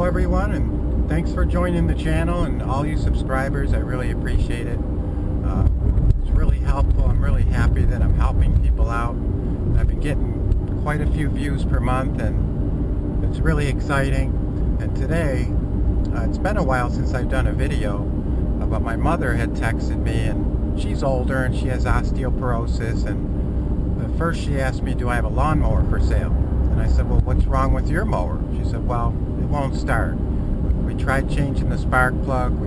Hello everyone, and thanks for joining the channel, and all you subscribers, I really appreciate it. It's really helpful. I'm really happy that I'm helping people out. I've been getting quite a few views per month, and it's really exciting. And today, it's been a while since I've done a video, but my mother had texted me, and she's older and she has osteoporosis, and at first she asked me, do I have a lawnmower for sale? And I said, well, what's wrong with your mower? She said, well, it won't start. We tried changing the spark plug.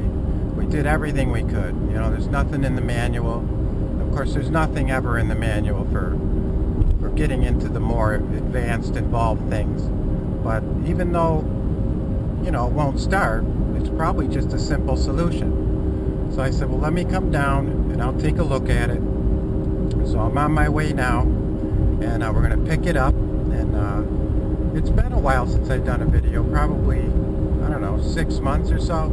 We did everything we could. You know, there's nothing in the manual. Of course, there's nothing ever in the manual for getting into the more advanced, involved things. But even though, you know, it won't start, it's probably just a simple solution. So I said, well, let me come down and I'll take a look at it. So I'm on my way now, and we're going to pick it up. And it's been a while since I've done a video, probably, I don't know, 6 months or so.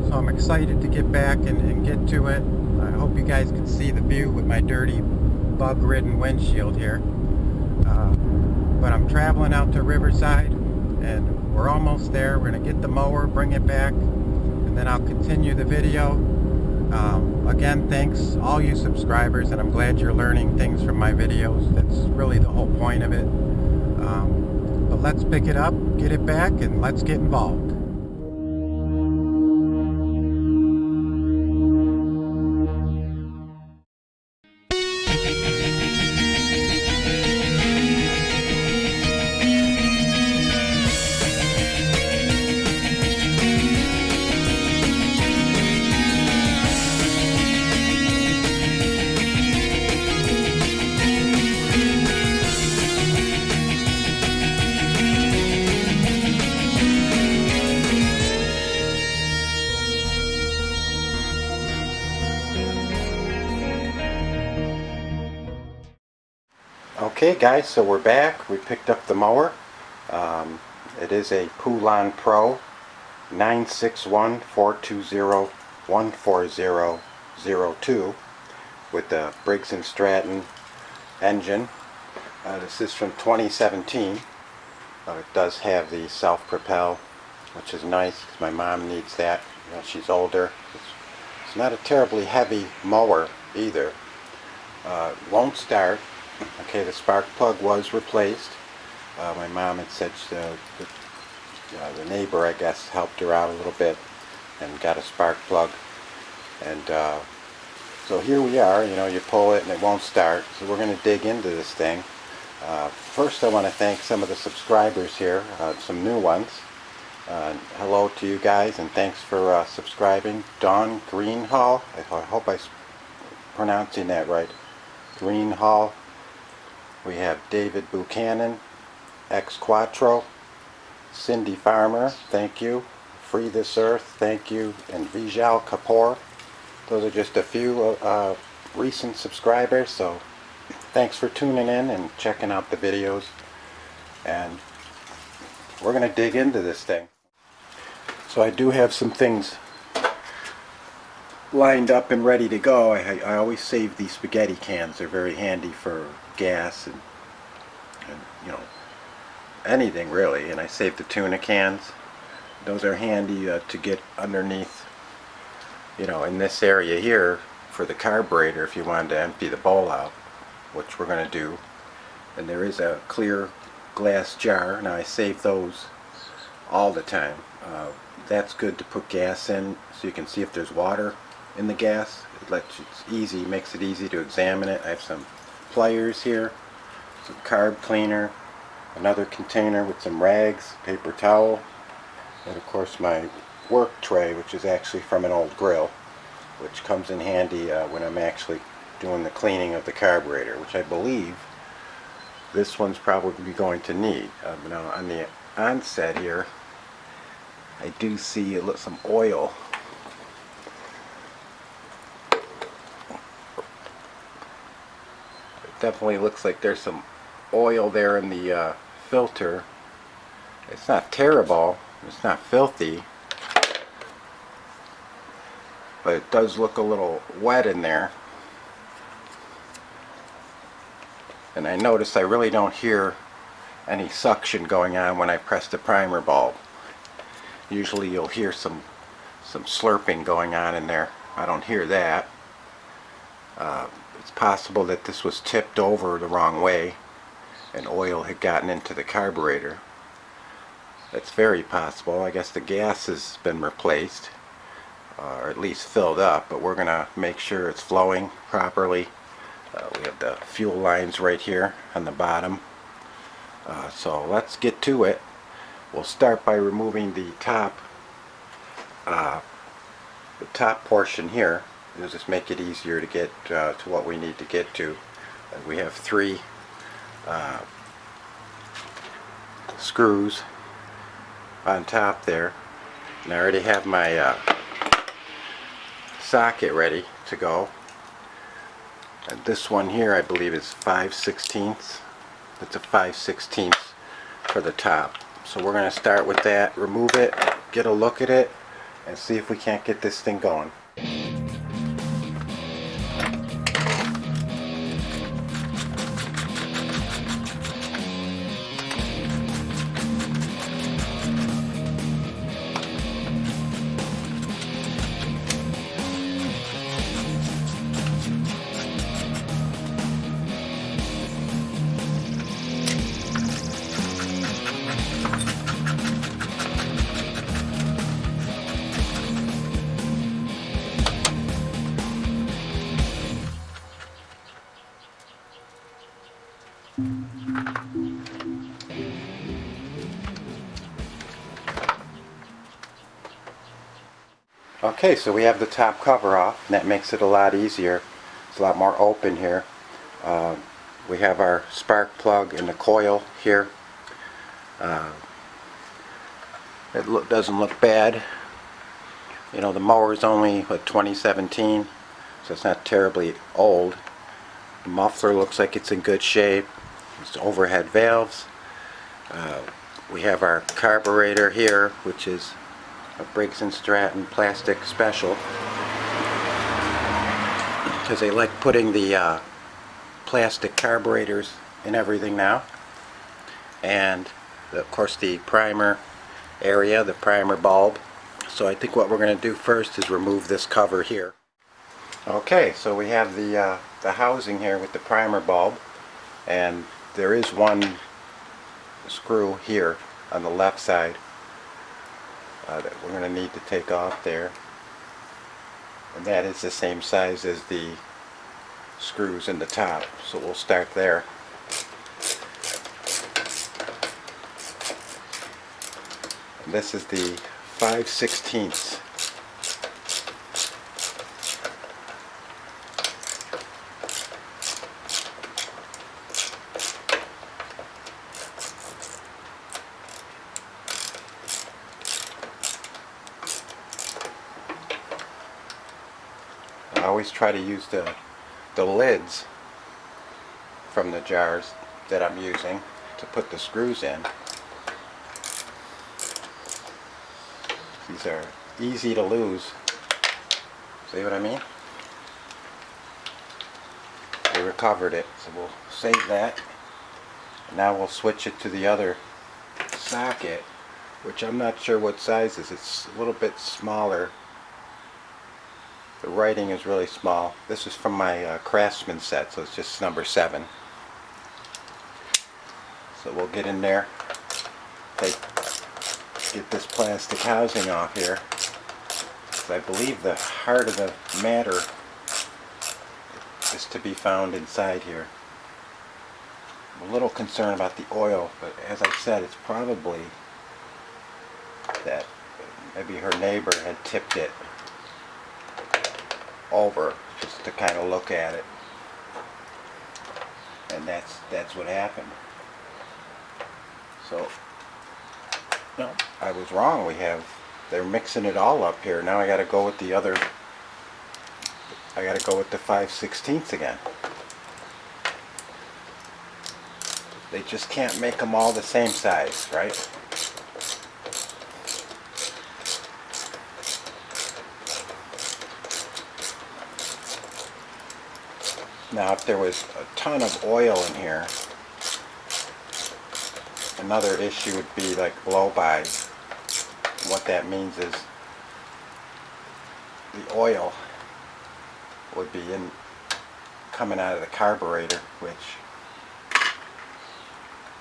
So I'm excited to get back and get to it. I hope you guys can see the view with my dirty, bug-ridden windshield here. But I'm traveling out to Riverside, and we're almost there. We're going to get the mower, bring it back, and then I'll continue the video. Again, thanks all you subscribers, and I'm glad you're learning things from my videos. That's really the whole point of it. But let's pick it up, get it back, and let's get involved. Okay guys, so we're back. We picked up the mower. It is a Poulan Pro 961-420-14002 with the Briggs and Stratton engine. This is from 2017. It does have the self-propel, which is nice because my mom needs that. You know, she's older. It's not a terribly heavy mower either. Won't start. Okay, the spark plug was replaced. My mom had said the neighbor, I guess, helped her out a little bit and got a spark plug. And so here we are. You know, you pull it and it won't start. So we're going to dig into this thing. First, I want to thank some of the subscribers here, some new ones. Hello to you guys, and thanks for subscribing. Dawn Greenhall, I hope I'm pronouncing that right. Greenhall. We have David Buchanan, X Quattro, Cindy Farmer, thank you. Free This Earth, thank you. And Vijal Kapoor. Those are just a few recent subscribers, so thanks for tuning in and checking out the videos. And we're going to dig into this thing. So I do have some things lined up and ready to go. I always save these spaghetti cans. They're very handy for gas and you know, anything really. And I save the tuna cans. Those are handy to get underneath, you know, in this area here for the carburetor if you wanted to empty the bowl out, which we're going to do. And there is a clear glass jar. Now I save those all the time. That's good to put gas in so you can see if there's water in the gas. It's easy, makes it easy to examine it. I have some pliers here, some carb cleaner, another container with some rags, paper towel, and of course my work tray, which is actually from an old grill, which comes in handy when I'm actually doing the cleaning of the carburetor, which I believe this one's probably going to need. Now on the onset here I do see some oil. Definitely looks like there's some oil there in the filter. It's not terrible, it's not filthy, but it does look a little wet in there. And I notice I really don't hear any suction going on when I press the primer bulb. Usually you'll hear some slurping going on in there. I don't hear that. It's possible that this was tipped over the wrong way and oil had gotten into the carburetor. That's very possible. I guess the gas has been replaced, or at least filled up, but we're going to make sure it's flowing properly. We have the fuel lines right here on the bottom. So let's get to it. We'll start by removing the top portion here. It'll just make it easier to get to what we need to get to. We have 3 screws on top there, and I already have my socket ready to go. And this one here I believe is 5/16. It's a 5/16 for the top. So we're going to start with that, remove it, get a look at it, and see if we can't get this thing going. Okay, so we have the top cover off, and that makes it a lot easier. It's a lot more open here. We have our spark plug and the coil here. It doesn't look bad. You know, the mower is only 2017, so it's not terribly old. The muffler looks like it's in good shape. It's overhead valves. We have our carburetor here, which is a Briggs and Stratton plastic special, because they like putting the plastic carburetors in everything now. And of course the primer area, the primer bulb. So I think what we're going to do first is remove this cover here. Okay, so we have the housing here with the primer bulb, and there is one screw here on the left side that we're going to need to take off there, and that is the same size as the screws in the top, so we'll start there. And this is the 5/16. I always try to use the lids from the jars that I'm using to put the screws in. These are easy to lose. See what I mean? We recovered it, so we'll save that. Now we'll switch it to the other socket, which I'm not sure what size is. It's a little bit smaller. The writing is really small. This is from my Craftsman set, so it's just number 7. So we'll get in there, get this plastic housing off here. I believe the heart of the matter is to be found inside here. I'm a little concerned about the oil, but as I said, it's probably that maybe her neighbor had tipped it over just to kind of look at it, and that's what happened. So no, I was wrong. They're mixing it all up here. Now I got to go with the other. I got to go with the 5/16 again. They just can't make them all the same size, right? Now if there was a ton of oil in here, another issue would be like blow-bys. what that means is the oil would be coming out of the carburetor, which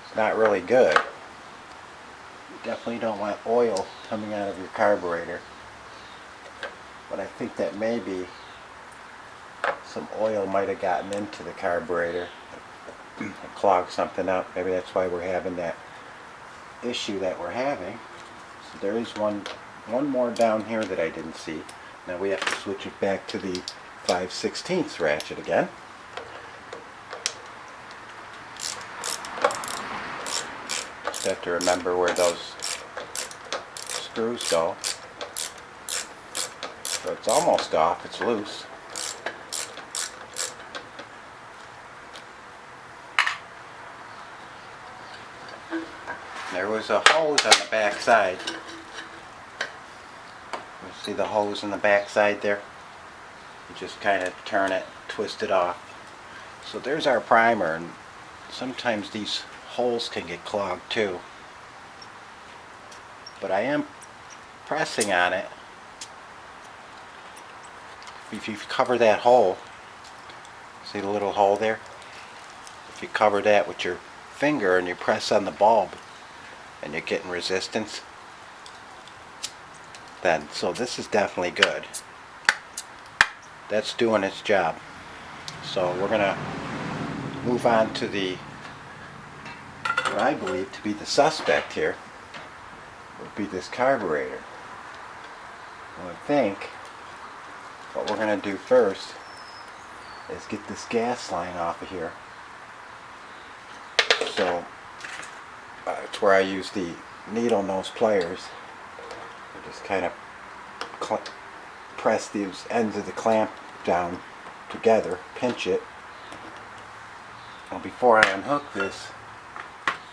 is not really good. You definitely don't want oil coming out of your carburetor. But I think that maybe some oil might have gotten into the carburetor and clogged something up. Maybe that's why we're having that issue that we're having. So there is one more down here that I didn't see. Now we have to switch it back to the 5/16 ratchet again. Just have to remember where those screws go. So it's almost off, it's loose. There was a hose on the back side. You see the hose in the back side there? You just kind of turn it, twist it off. So there's our primer, and sometimes these holes can get clogged too. But I am pressing on it. If you cover that hole, see the little hole there? If you cover that with your finger and you press on the bulb and you're getting resistance, then so this is definitely good. That's doing its job. So we're gonna move on to the what I believe to be the suspect here would be this carburetor. I think what we're gonna do first is get this gas line off of here. So it's where I use the needle nose pliers. I just kind of press these ends of the clamp down together, pinch it. Now before I unhook this,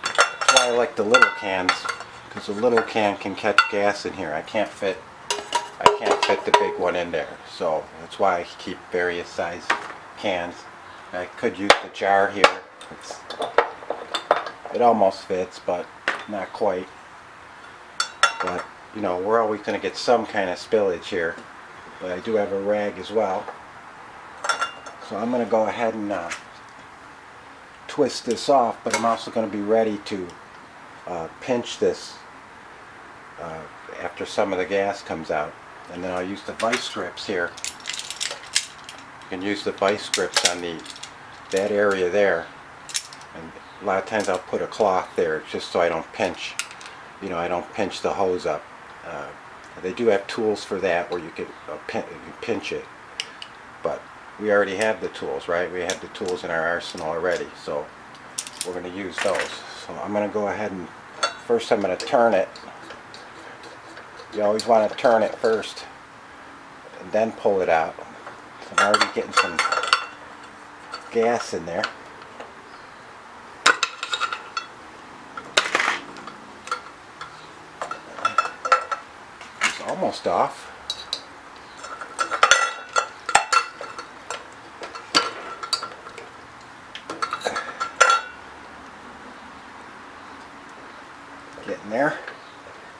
that's why I like the little cans, because the little can catch gas in here. I can't fit the big one in there, so that's why I keep various size cans. I could use the jar here. It almost fits, but not quite. But you know, we're always going to get some kind of spillage here. But I do have a rag as well. So I'm going to go ahead and twist this off, but I'm also going to be ready to pinch this after some of the gas comes out. And then I'll use the vice grips here. You can use the vice grips on that area there. And a lot of times I'll put a cloth there just so I don't pinch, you know, I don't pinch the hose up. They do have tools for that where you can pinch it, but we already have the tools, right? We have the tools in our arsenal already, so we're going to use those. So I'm going to go ahead and first I'm going to turn it. You always want to turn it first and then pull it out. So I'm already getting some gas in there. Almost off. Getting there.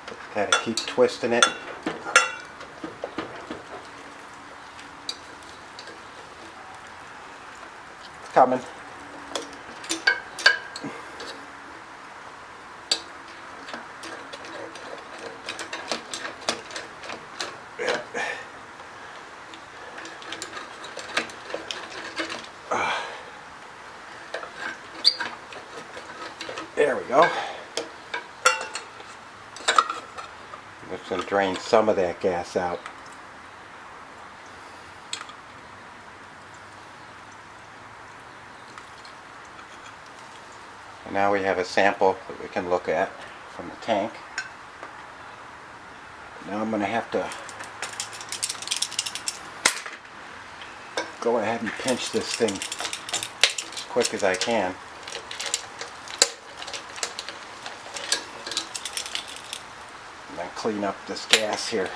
Just gotta keep twisting it. It's coming. There we go. I'm just going to drain some of that gas out. And now we have a sample that we can look at from the tank. Now I'm going to have to go ahead and pinch this thing as quick as I can. And then clean up this gas here.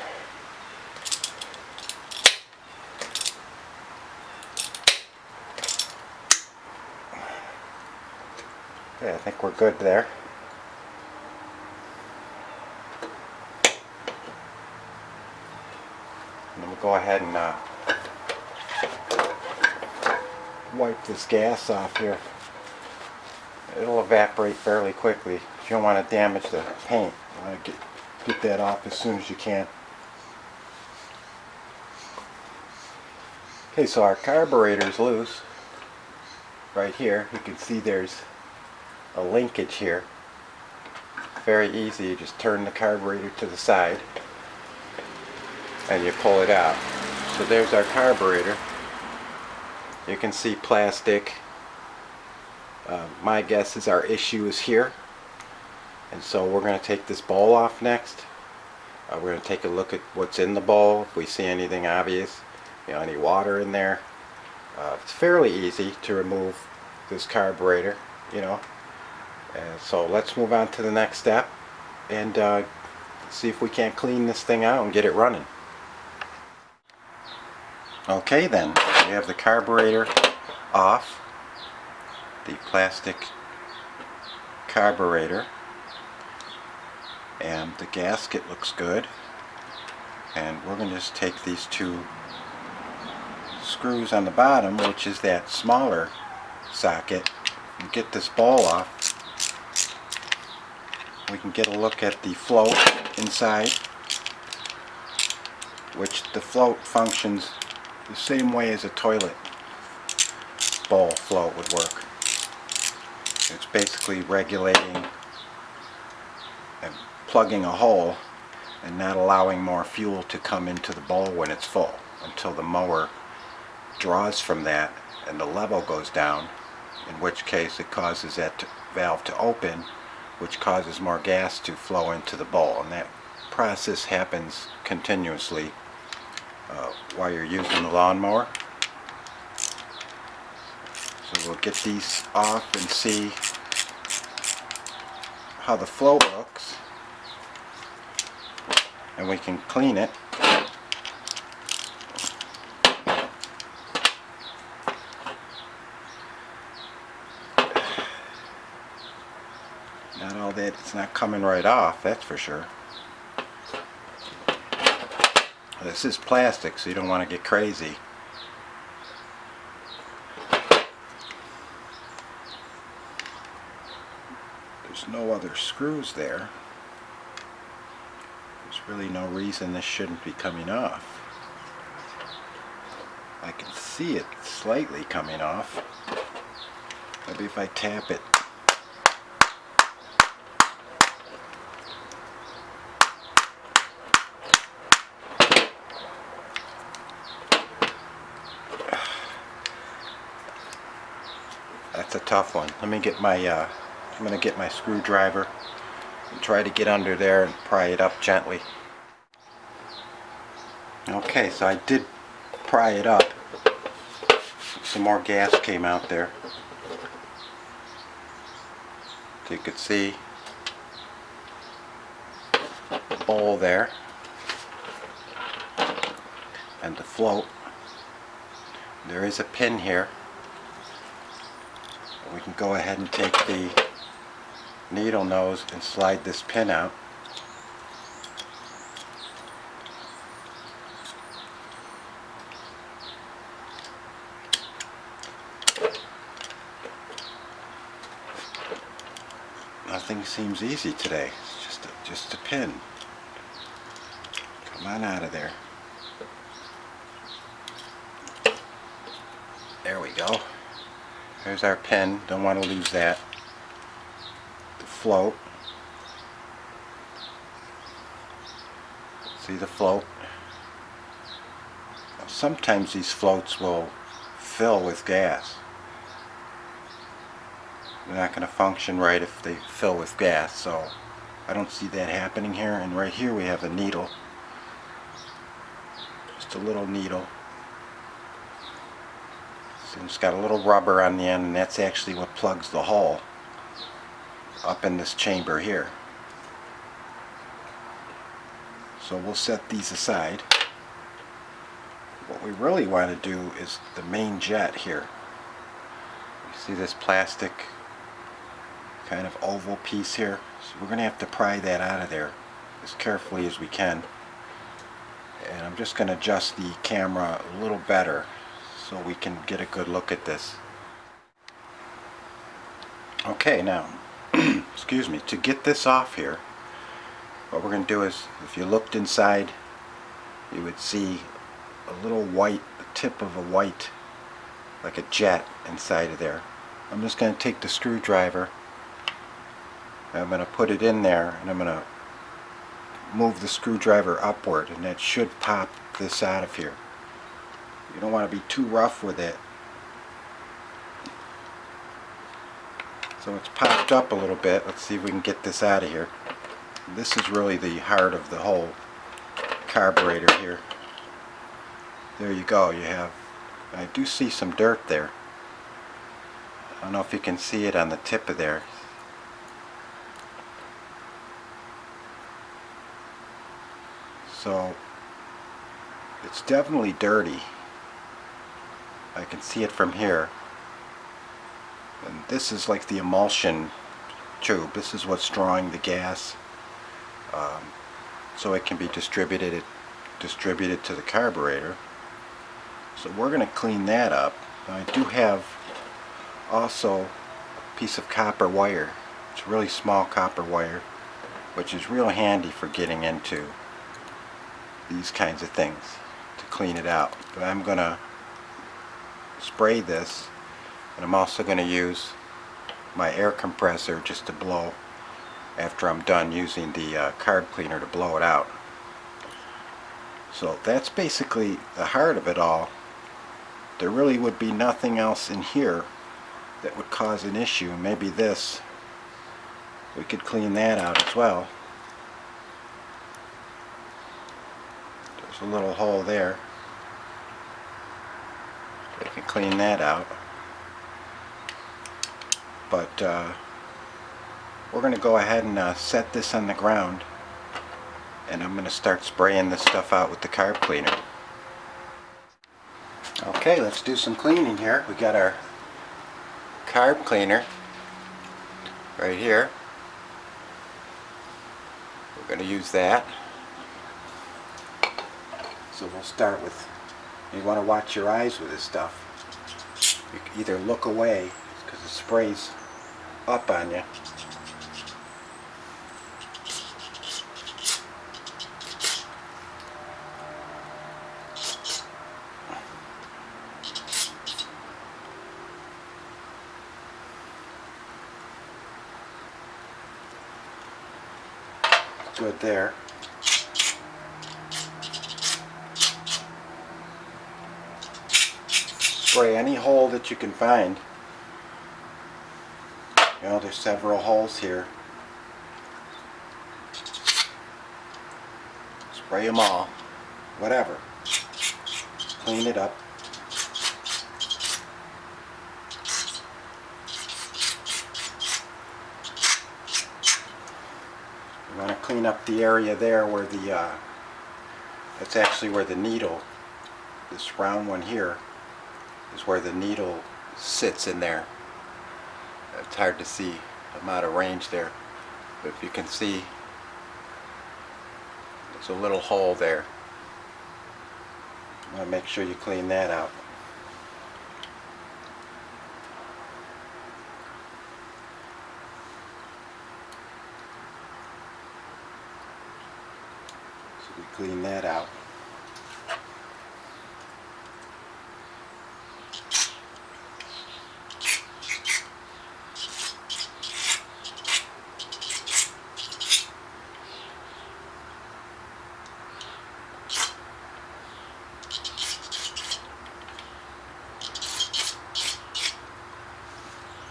Okay, I think we're good there. And we'll go ahead and wipe this gas off here. It'll evaporate fairly quickly. You don't want to damage the paint. You want to get that off as soon as you can. Okay, so our carburetor is loose right here. You can see there's a linkage here. Very easy. You just turn the carburetor to the side and you pull it out. So there's our carburetor. You can see plastic. My guess is our issue is here, and so we're going to take this bowl off next. We're going to take a look at what's in the bowl, if we see anything obvious, any water in there. It's fairly easy to remove this carburetor, so let's move on to the next step and see if we can't clean this thing out and get it running. Okay, then we have the carburetor off, the plastic carburetor, and the gasket looks good, and we're going to just take these two screws on the bottom, which is that smaller socket, and get this ball off. We can get a look at the float inside, which the float functions the same way as a toilet bowl float would work. It's basically regulating and plugging a hole and not allowing more fuel to come into the bowl when it's full until the mower draws from that and the level goes down, in which case it causes that valve to open, which causes more gas to flow into the bowl, and that process happens continuously while you're using the lawnmower. So we'll get these off and see how the float looks, and we can clean it. Not all that, it's not coming right off, that's for sure. This is plastic, so you don't want to get crazy. There's no other screws there. There's really no reason this shouldn't be coming off. I can see it slightly coming off. Maybe if I tap it. That's a tough one. Let me get my I'm going to get my screwdriver and try to get under there and pry it up gently. Okay, so I did pry it up. Some more gas came out there. So you could see the bowl there and the float. There is a pin here. We can go ahead and take the needle nose and slide this pin out. Nothing seems easy today. It's just a pin. Come on out of there. There we go. There's our pin. Don't want to lose that. The float. See the float? Now, sometimes these floats will fill with gas. They're not going to function right if they fill with gas, so I don't see that happening here. And right here we have a needle. Just a little needle. And it's got a little rubber on the end, and that's actually what plugs the hole up in this chamber here. So we'll set these aside. What we really want to do is the main jet here. You see this plastic kind of oval piece here? So we're going to have to pry that out of there as carefully as we can. And I'm just going to adjust the camera a little better so we can get a good look at this. Okay, now, excuse me, to get this off here, what we're going to do is, if you looked inside, you would see a little white, the tip of a white, like a jet inside of there. I'm just going to take the screwdriver, and I'm going to put it in there, and I'm going to move the screwdriver upward, and that should pop this out of here. You don't want to be too rough with it. So it's popped up a little bit. Let's see if we can get this out of here. This is really the heart of the whole carburetor here. There you go. You have, I do see some dirt there. I don't know if you can see it on the tip of there. So it's definitely dirty. I can see it from here. And this is like the emulsion tube. This is what's drawing the gas, so it can be distributed to the carburetor. So we're going to clean that up. I do have also a piece of copper wire. It's really small copper wire, which is real handy for getting into these kinds of things to clean it out. But I'm going to spray this. And I'm also going to use my air compressor just to blow after I'm done using the carb cleaner to blow it out. So that's basically the heart of it all. There really would be nothing else in here that would cause an issue. Maybe this, we could clean that out as well. There's a little hole there. We can clean that out. But we're going to go ahead and set this on the ground, and I'm going to start spraying this stuff out with the carb cleaner. Okay, let's do some cleaning here. We got our carb cleaner right here. We're going to use that. So we'll start with, you want to watch your eyes with this stuff. You can either look away because it sprays up on you. Good there. Spray any hole that you can find. You know, there's several holes here. Spray them all. Whatever. Clean it up. You want to clean up the area there where the, that's actually where the needle, this round one here, is where the needle sits in there. It's hard to see, I'm out of range there, but if you can see, there's a little hole there. You want to make sure you clean that out. So we clean that out.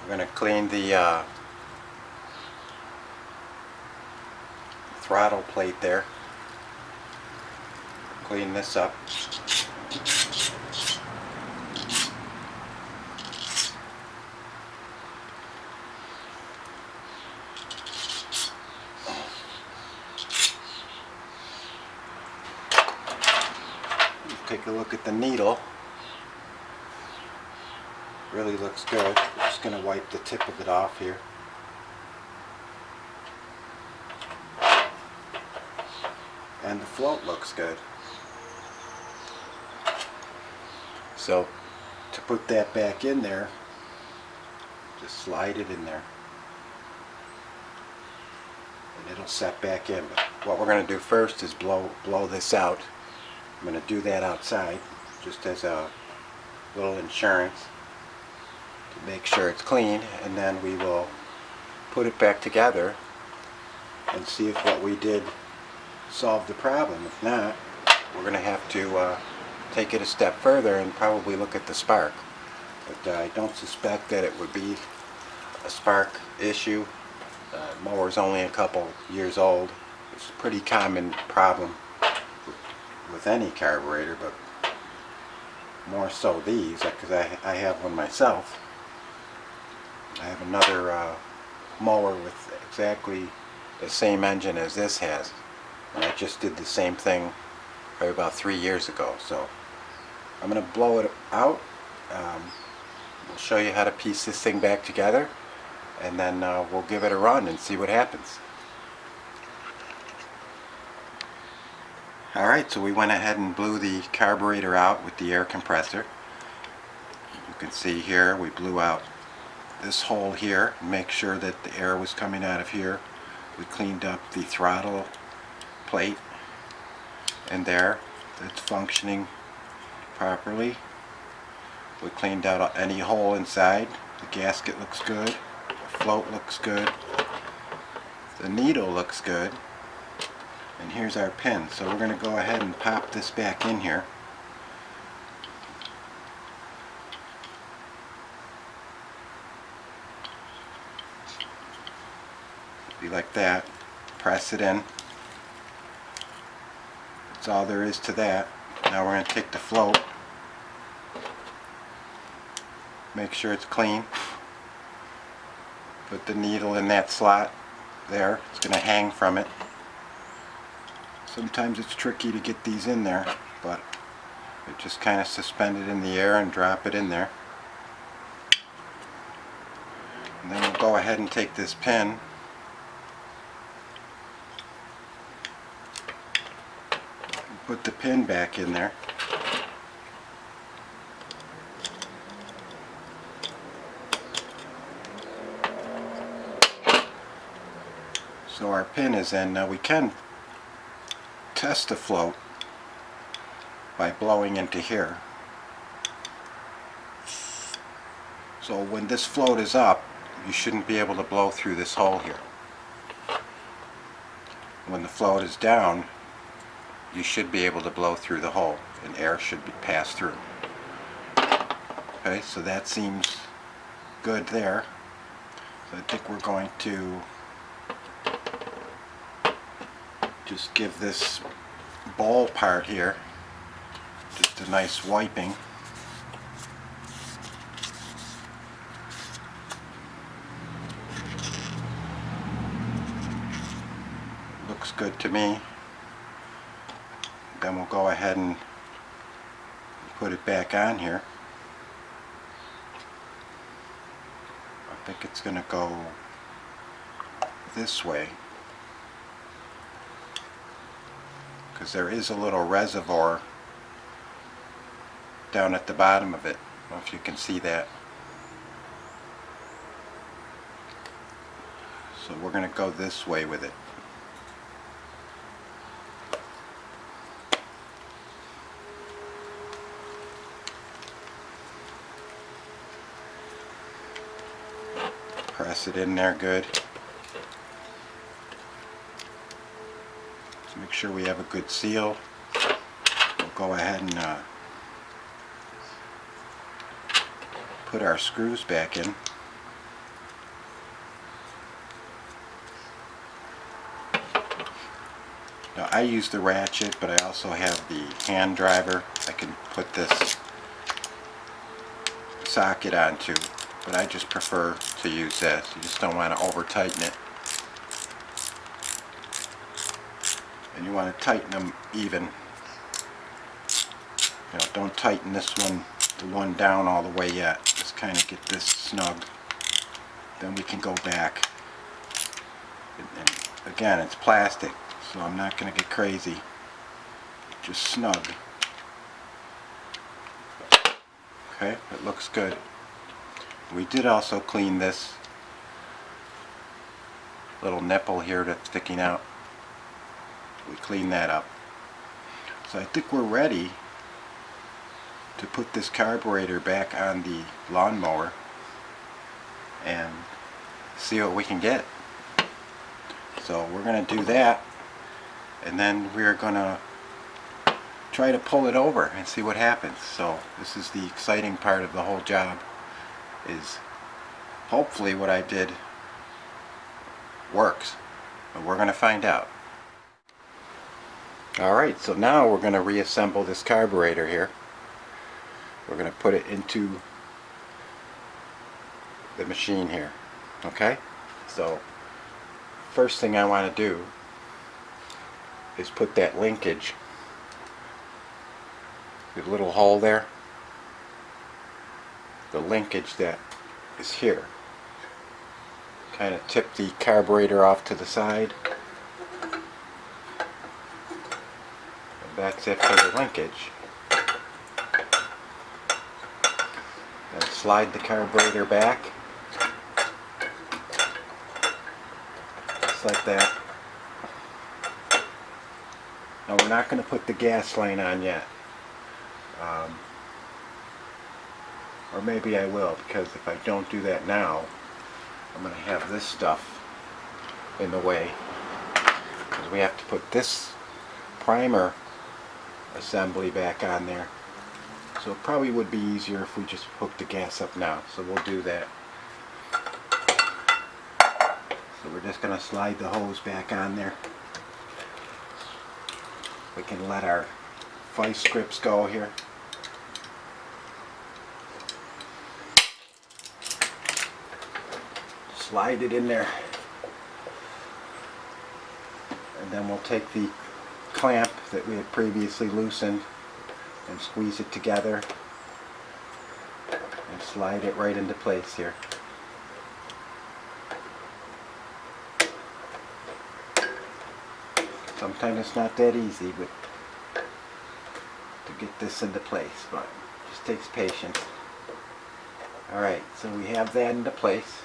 We're going to clean the throttle plate there. Clean this up. Take a look at the needle. Really looks good. I'm just going to wipe the tip of it off here. And the float looks good. So to put that back in there, just slide it in there and it'll set back in. But what we're going to do first is blow this out. I'm going to do that outside just as a little insurance to make sure it's clean, and then we will put it back together and see if what we did solved the problem. If not, we're going to have to take it a step further and probably look at the spark. But I don't suspect that it would be a spark issue. Mower's only a couple years old. It's a pretty common problem with any carburetor, but more so these, because I have one myself. I have another mower with exactly the same engine as this has, and I just did the same thing probably about 3 years ago. So I'm going to blow it out. We'll show you how to piece this thing back together, and then we'll give it a run and see what happens. Alright, so we went ahead and blew the carburetor out with the air compressor. You can see here we blew out this hole here, make sure that the air was coming out of here. We cleaned up the throttle plate in there, that's functioning properly. We cleaned out any hole inside. The gasket looks good, the float looks good, the needle looks good, and here's our pin. So we're going to go ahead and pop this back in here. Be like that. Press it in. That's all there is to that. Now we're going to take the float, make sure it's clean, put the needle in that slot there. It's going to hang from it. Sometimes it's tricky to get these in there, but it just kind of suspend it in the air and drop it in there. And then we'll go ahead and take this pin, put the pin back in there. So our pin is in. Now we can test the float by blowing into here. So when this float is up, you shouldn't be able to blow through this hole here. When the float is down, you should be able to blow through the hole and air should be passed through. Okay, so that seems good there. So I think we're going to just give this ball part here just a nice wiping. Looks good to me. Then we'll go ahead and put it back on here. I think it's going to go this way, because there is a little reservoir down at the bottom of it. I don't know if you can see that. So we're going to go this way with it. Press it in there good. Make sure we have a good seal. We'll go ahead and put our screws back in. Now I use the ratchet, but I also have the hand driver I can put this socket onto, but I just prefer to use this. You just don't want to over tighten it. And you want to tighten them even. You know, don't tighten this one, the one down all the way yet. Just kind of get this snug. Then we can go back. And again, it's plastic, so I'm not going to get crazy. Just snug. Okay, it looks good. We did also clean this little nipple here that's sticking out. We cleaned that up. So I think we're ready to put this carburetor back on the lawnmower and see what we can get. So we're going to do that, and then we're going to try to pull it over and see what happens. So this is the exciting part of the whole job, is hopefully what I did works, but we're going to find out. Alright, so now we're going to reassemble this carburetor here. We're going to put it into the machine here. Okay, so first thing I want to do is put that linkage, the little hole there, the linkage that is here. Kind of tip the carburetor off to the side. And that's it for the linkage. Then slide the carburetor back. Just like that. Now we're not going to put the gas line on yet. Or maybe I will, because if I don't do that now, I'm going to have this stuff in the way, because we have to put this primer assembly back on there. So it probably would be easier if we just hook the gas up now. So we'll do that. So we're just going to slide the hose back on there. We can let our vice grips go here. Slide it in there, and then we'll take the clamp that we had previously loosened and squeeze it together and slide it right into place here. Sometimes it's not that easy, but to get this into place, but it just takes patience. Alright, so we have that into place.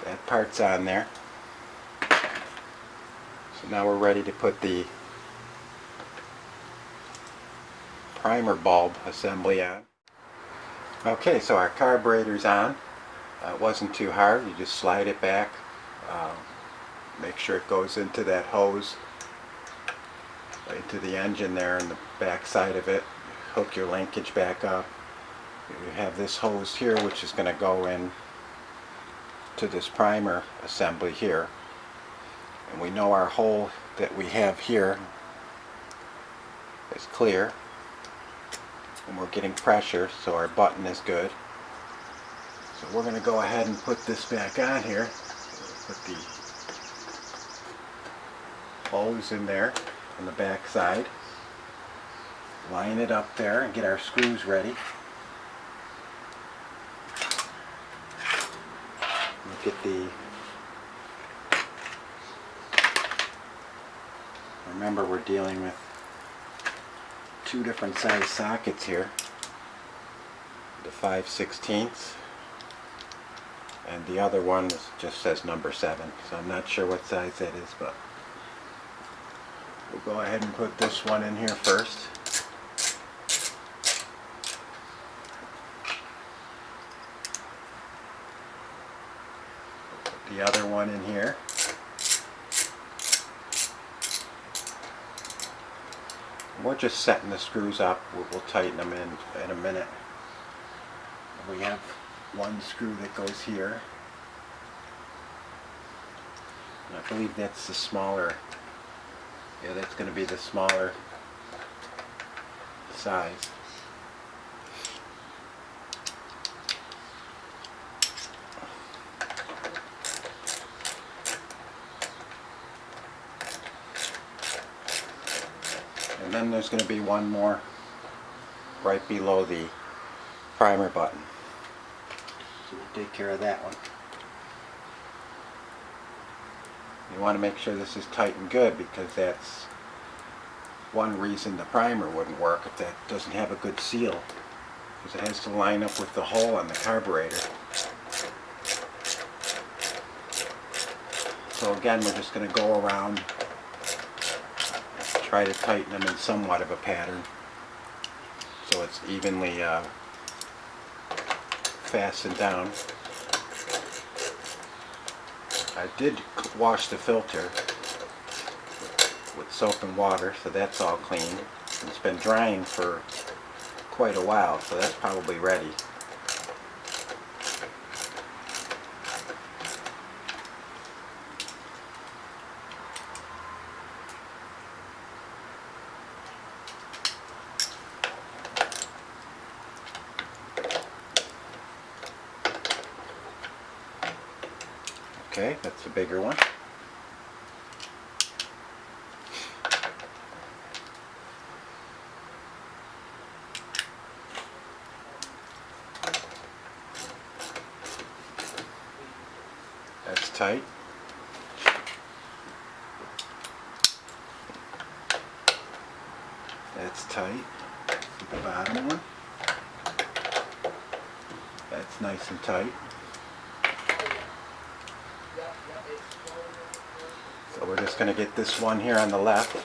That part's on there. So now we're ready to put the primer bulb assembly on. Okay, so our carburetor's on. It wasn't too hard. You just slide it back. Make sure it goes into that hose, into the engine there in the back side of it. Hook your linkage back up. You have this hose here, which is going to go in to this primer assembly here, and we know our hole that we have here is clear, and we're getting pressure, so our button is good. So we're going to go ahead and put this back on here. Put the hose in there on the back side, line it up there, and get our screws ready. Get the, remember we're dealing with two different size sockets here, the 5/16 and the other one just says number 7, so I'm not sure what size that is, but we'll go ahead and put this one in here first. The other one in here. We're just setting the screws up. We'll tighten them in a minute. We have one screw that goes here. And I believe that's the smaller. Yeah, that's going to be the smaller size. And then there's going to be one more right below the primer button. So we'll take care of that one. You want to make sure this is tight and good, because that's one reason the primer wouldn't work, if that doesn't have a good seal, because it has to line up with the hole on the carburetor. So again, we're just going to go around, try to tighten them in somewhat of a pattern so it's evenly fastened down. I did wash the filter with soap and water, so that's all clean. It's been drying for quite a while, so that's probably ready. Okay, that's a bigger one. That's tight. That's tight. The bottom one. That's nice and tight. So we're just going to get this one here on the left.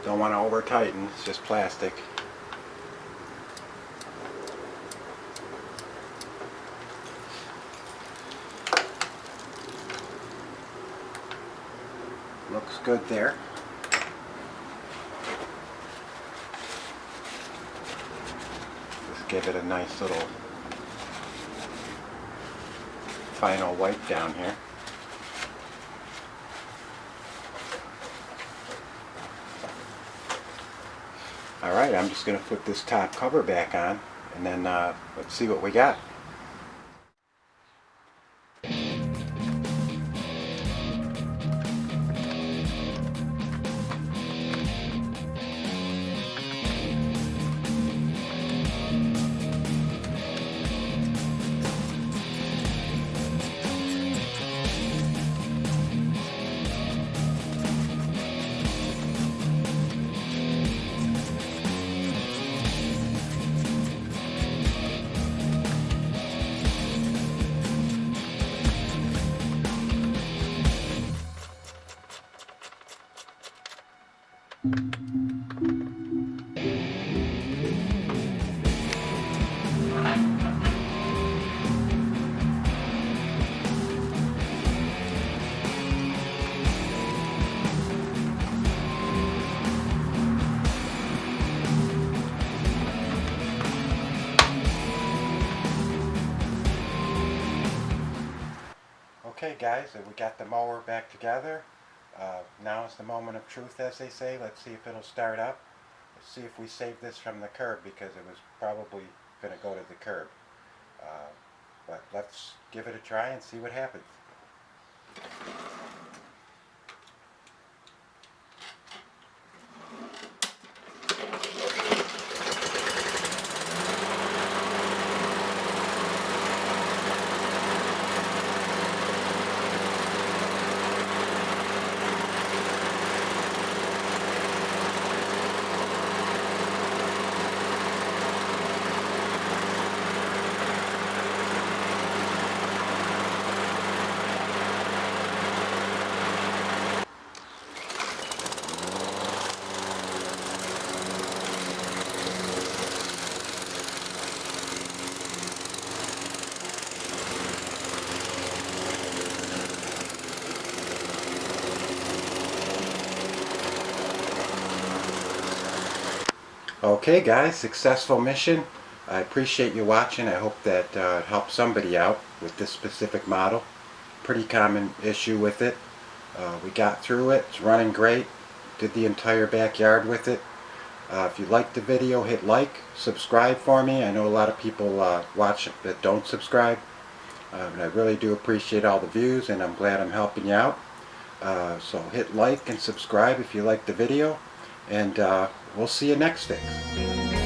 Don't want to over tighten, it's just plastic. Looks good there. Just give it a nice little final wipe down here. Alright, I'm just going to put this top cover back on, and then let's see what we got. Okay guys, we got the mower back together. Now is the moment of truth, as they say. Let's see if it'll start up. Let's see if we save this from the curb, because it was probably going to go to the curb. But let's give it a try and see what happens. Okay guys, successful mission. I appreciate you watching. I hope that it helped somebody out with this specific model. Pretty common issue with it. We got through it. It's running great. Did the entire backyard with it. If you liked the video, hit like, subscribe for me. I know a lot of people watch that don't subscribe. And I really do appreciate all the views, and I'm glad I'm helping you out. So hit like and subscribe if you liked the video, and we'll see you next fix.